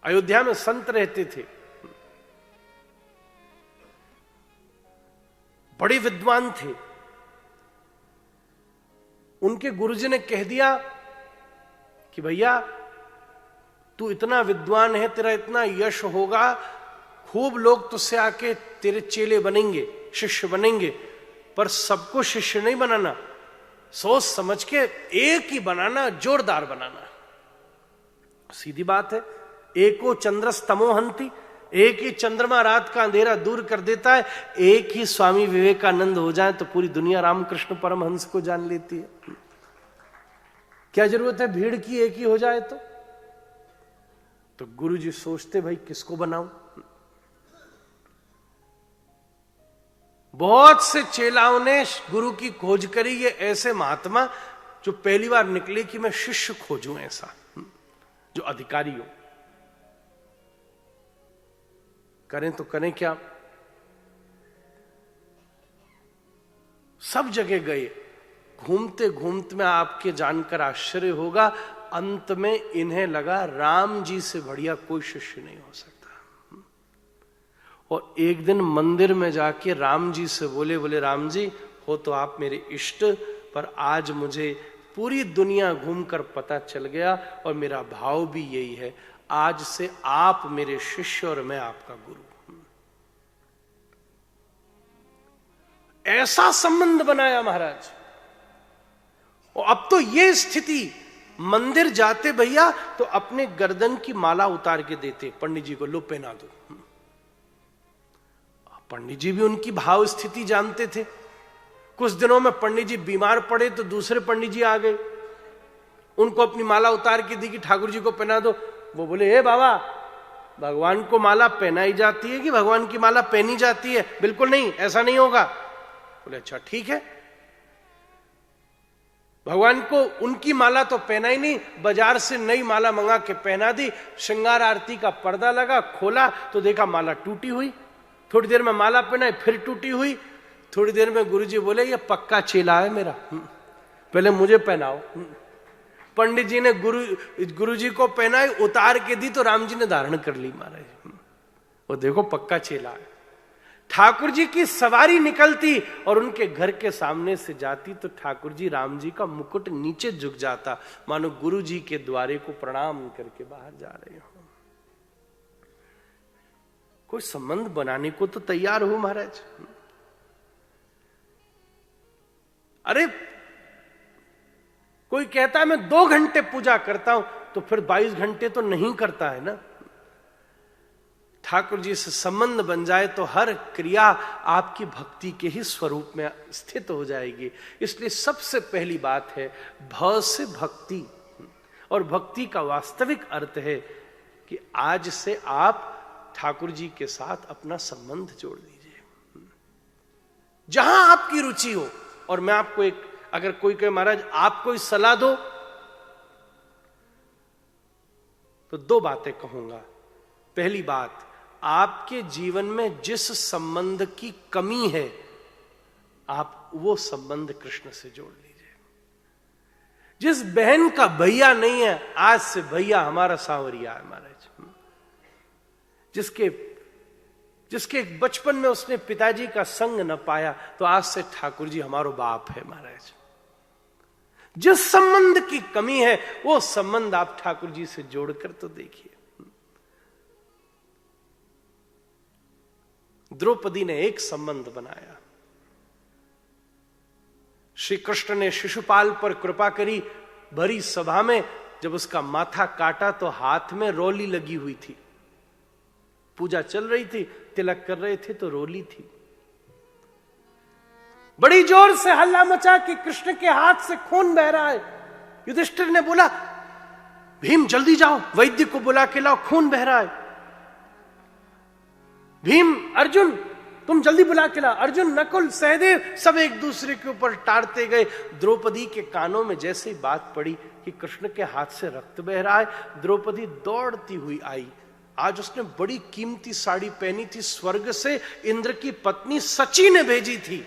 अयोध्या में संत रहते थे, बड़े विद्वान थे। उनके गुरुजी ने कह दिया कि भैया तू इतना विद्वान है, तेरा इतना यश होगा, खूब लोग तुझसे आके तेरे चेले बनेंगे, शिष्य बनेंगे, पर सबको शिष्य नहीं बनाना, सोच समझ के एक ही बनाना, जोरदार बनाना। सीधी बात है, एको चंद्रस तमोहंती, एक ही चंद्रमा रात का अंधेरा दूर कर देता है। एक ही स्वामी विवेकानंद हो जाए तो पूरी दुनिया रामकृष्ण परमहंस को जान लेती है। क्या जरूरत है भीड़ की, एक ही हो जाए तो गुरुजी सोचते भाई किसको बनाऊं। बहुत से चेलाओं ने गुरु की खोज करी, ये ऐसे महात्मा जो पहली बार निकले कि मैं शिष्य खोजूं, ऐसा जो अधिकारी हो। करें तो करें क्या, सब जगह गए, घूमते घूमते में आपके जानकर आश्चर्य होगा, अंत में इन्हें लगा राम जी से बढ़िया कोई शिष्य नहीं हो सकता। और एक दिन मंदिर में जाके राम जी से बोले राम जी हो तो आप मेरे इष्ट, पर आज मुझे पूरी दुनिया घूमकर पता चल गया और मेरा भाव भी यही है, आज से आप मेरे शिष्य और मैं आपका गुरु। ऐसा संबंध बनाया महाराज। और अब तो ये स्थिति, मंदिर जाते भैया तो अपने गर्दन की माला उतार के देते पंडित जी को, लो पहना दो। पंडित जी भी उनकी भाव स्थिति जानते थे। कुछ दिनों में पंडित जी बीमार पड़े तो दूसरे पंडित जी आ गए, उनको अपनी माला उतार के दी कि ठाकुर जी को पहना दो। वो बोले हे बाबा, भगवान को माला पहनाई जाती है कि भगवान की माला पहनी जाती है? बिल्कुल नहीं, ऐसा नहीं होगा। बोले अच्छा ठीक है। भगवान को उनकी माला तो पहना ही नहीं, बाजार से नई माला मंगा के पहना दी। श्रृंगार आरती का पर्दा लगा, खोला तो देखा माला टूटी हुई। थोड़ी देर में माला पहनाई, फिर टूटी हुई। थोड़ी देर में गुरुजी बोले ये पक्का चेला है मेरा, पहले मुझे पहनाओ। पंडित जी ने गुरुजी को पहनाई, उतार के दी तो राम जी ने धारण कर ली महाराज। वो देखो पक्का चेला है। ठाकुर जी की सवारी निकलती और उनके घर के सामने से जाती तो ठाकुर जी राम जी का मुकुट नीचे झुक जाता, मानो गुरु जी के द्वारे को प्रणाम करके बाहर जा रहे हो। कोई संबंध बनाने को तो तैयार हो महाराज। अरे कोई कहता है मैं 2 घंटे पूजा करता हूं, तो फिर 22 घंटे तो नहीं करता है ना। ठाकुर जी से संबंध बन जाए तो हर क्रिया आपकी भक्ति के ही स्वरूप में स्थित हो जाएगी। इसलिए सबसे पहली बात है भाव से भक्ति। और भक्ति का वास्तविक अर्थ है कि आज से आप ठाकुर जी के साथ अपना संबंध जोड़ दीजिए, जहां आपकी रुचि हो। और मैं आपको एक, अगर कोई कहे महाराज आप कोई सलाह दो, तो 2 बातें कहूंगा। पहली बात, आपके जीवन में जिस संबंध की कमी है, आप वो संबंध कृष्ण से जोड़ लीजिए। जिस बहन का भैया नहीं है, आज से भैया हमारा सांवरिया है महाराज। जिसके बचपन में उसने पिताजी का संग न पाया, तो आज से ठाकुर जी हमारो बाप है महाराज। जिस संबंध की कमी है, वो संबंध आप ठाकुर जी से जोड़कर तो देखिए। द्रौपदी ने एक संबंध बनाया। श्री कृष्ण ने शिशुपाल पर कृपा करी। भरी सभा में जब उसका माथा काटा तो हाथ में रोली लगी हुई थी। पूजा चल रही थी, तिलक कर रहे थे तो रोली थी। बड़ी जोर से हल्ला मचा कि कृष्ण के हाथ से खून बह रहा है। युधिष्ठिर ने बोला भीम जल्दी जाओ, वैद्य को बुला के लाओ, खून बह रहा है। भीम, अर्जुन तुम जल्दी बुला के लाओ। अर्जुन, नकुल, सहदेव सब एक दूसरे के ऊपर टारते गए। द्रौपदी के कानों में जैसे ही बात पड़ी कि कृष्ण के हाथ से रक्त बह रहा है, द्रौपदी दौड़ती हुई आई। आज उसने बड़ी कीमती साड़ी पहनी थी, स्वर्ग से इंद्र की पत्नी सची ने भेजी थी।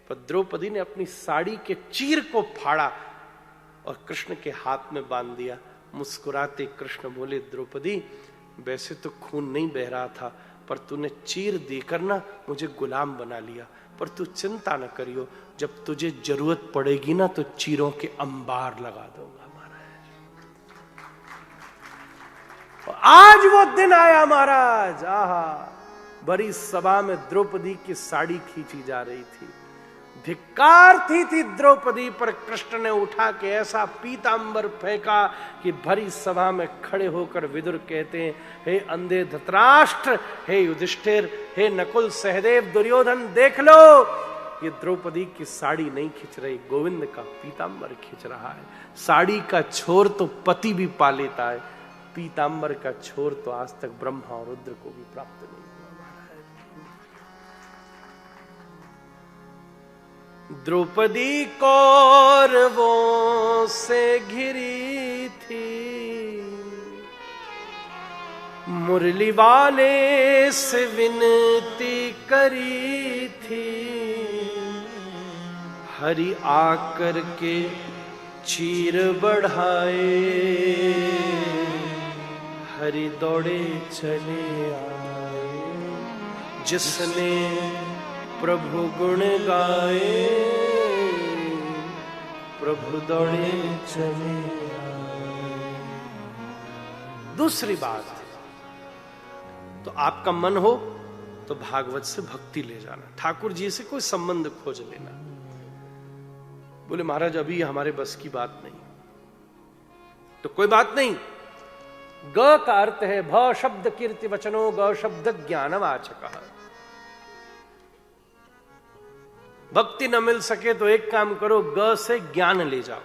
पर द्रौपदी ने अपनी साड़ी के चीर को फाड़ा और कृष्ण के हाथ में बांध दिया। मुस्कुराते कृष्ण बोले, द्रौपदी वैसे तो खून नहीं बह रहा था, पर तूने चीर देकर ना मुझे गुलाम बना लिया। पर तू चिंता न करियो, जब तुझे जरूरत पड़ेगी ना तो चीरों के अंबार लगा दूंगा महाराज। आज वो दिन आया महाराज। आहा, बड़ी सभा में द्रौपदी की साड़ी खींची जा रही थी। धिक्कार थी द्रौपदी पर। कृष्ण ने उठा के ऐसा पीतांबर फेंका कि भरी सभा में खड़े होकर विदुर कहते हैं, हे अंधे धृतराष्ट्र, हे युधिष्ठिर, हे नकुल सहदेव दुर्योधन, देख लो, ये द्रौपदी की साड़ी नहीं खींच रही, गोविंद का पीतांबर खींच रहा है। साड़ी का छोर तो पति भी पा लेता है, पीतांबर का छोर तो आज तक ब्रह्मा और रुद्र को भी प्राप्त नहीं। द्रौपदी कौरवों से घिरी थी, मुरली वाले से विनती करी थी, हरि आकर के चीर बढ़ाए, हरि दौड़े चले आए, जिसने प्रभु गुण गाए, प्रभु दौड़े चले आए। दूसरी बात, तो आपका मन हो तो भागवत से भक्ति ले जाना, ठाकुर जी से कोई संबंध खोज लेना। बोले महाराज अभी हमारे बस की बात नहीं, तो कोई बात नहीं। ग का अर्थ है भ शब्द कीर्ति वचनो, ग शब्द ज्ञानवाचक। भक्ति न मिल सके तो एक काम करो, ग से ज्ञान ले जाओ।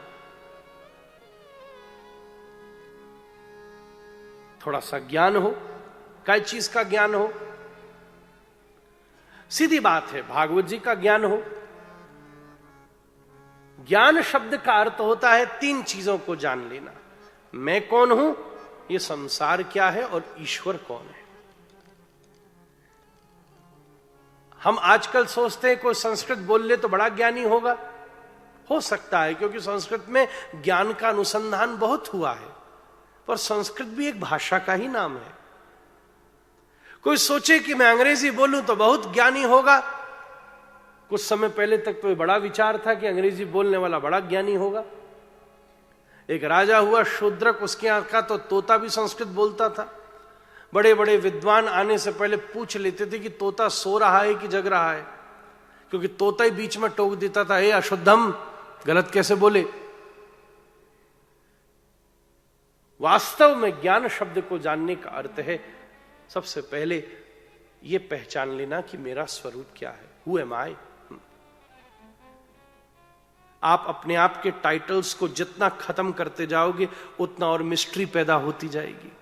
थोड़ा सा ज्ञान हो, काय चीज का ज्ञान हो? सीधी बात है, भागवत जी का ज्ञान हो। ज्ञान शब्द का अर्थ होता है तीन चीजों को जान लेना। मैं कौन हूं, ये संसार क्या है, और ईश्वर कौन है। हम आजकल सोचते हैं कोई संस्कृत बोल ले तो बड़ा ज्ञानी होगा। हो सकता है, क्योंकि संस्कृत में ज्ञान का अनुसंधान बहुत हुआ है, पर संस्कृत भी एक भाषा का ही नाम है। कोई सोचे कि मैं अंग्रेजी बोलूं तो बहुत ज्ञानी होगा। कुछ समय पहले तक तो ये बड़ा विचार था कि अंग्रेजी बोलने वाला बड़ा ज्ञानी होगा। एक राजा हुआ शूद्रक, उसके यहां का तो तोता भी संस्कृत बोलता था। बड़े बड़े विद्वान आने से पहले पूछ लेते थे कि तोता सो रहा है कि जग रहा है, क्योंकि तोता ही बीच में टोक देता था, हे अशुद्धम, गलत कैसे बोले। वास्तव में ज्ञान शब्द को जानने का अर्थ है सबसे पहले यह पहचान लेना कि मेरा स्वरूप क्या है, हु एम आई। आप अपने आप के टाइटल्स को जितना खत्म करते जाओगे उतना और मिस्ट्री पैदा होती जाएगी।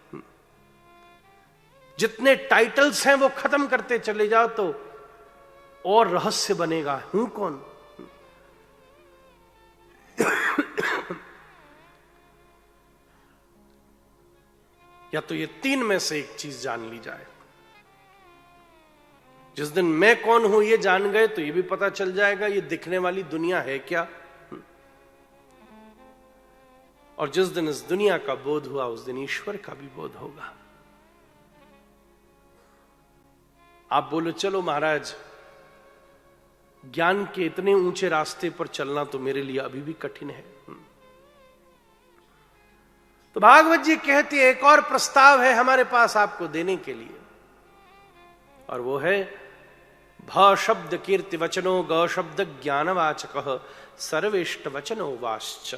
जितने टाइटल्स हैं वो खत्म करते चले जाओ तो और रहस्य बनेगा, हूं कौन। या तो ये तीन में से एक चीज जान ली जाए। जिस दिन मैं कौन हूं ये जान गए तो ये भी पता चल जाएगा ये दिखने वाली दुनिया है क्या। और जिस दिन इस दुनिया का बोध हुआ उस दिन ईश्वर का भी बोध होगा। आप बोलो चलो महाराज, ज्ञान के इतने ऊंचे रास्ते पर चलना तो मेरे लिए अभी भी कठिन है। तो भागवत जी कहती है एक और प्रस्ताव है हमारे पास आपको देने के लिए, और वो है भ शब्द कीर्ति वचनो, ग शब्द ज्ञानवाचक, सर्वेष्ट वचनो वाश्च।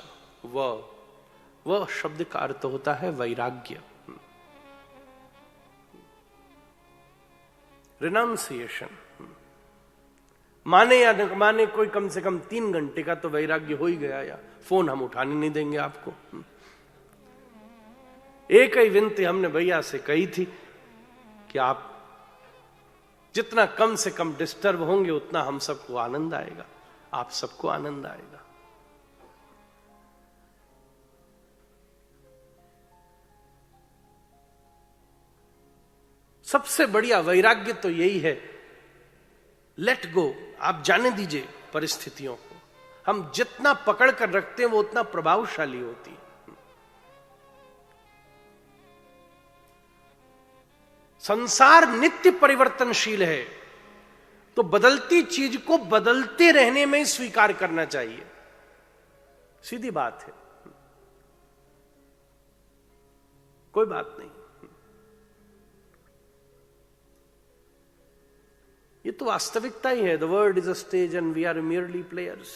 वह शब्द का अर्थ होता है वैराग्य, रिनाउंसिएशन। माने या न माने, कोई कम से कम 3 घंटे का तो वैराग्य हो ही गया। या फोन हम उठाने नहीं देंगे आपको। एक ही विनती हमने भैया से कही थी कि आप जितना कम से कम डिस्टर्ब होंगे उतना हम सबको आनंद आएगा, आप सबको आनंद आएगा। सबसे बढ़िया वैराग्य तो यही है, लेट गो। आप जाने दीजिए परिस्थितियों को। हम जितना पकड़ कर रखते हैं वो उतना प्रभावशाली होती है। संसार नित्य परिवर्तनशील है, तो बदलती चीज को बदलते रहने में स्वीकार करना चाहिए। सीधी बात है, कोई बात नहीं। ये तो वास्तविकता ही है। The world is a stage and we are merely players.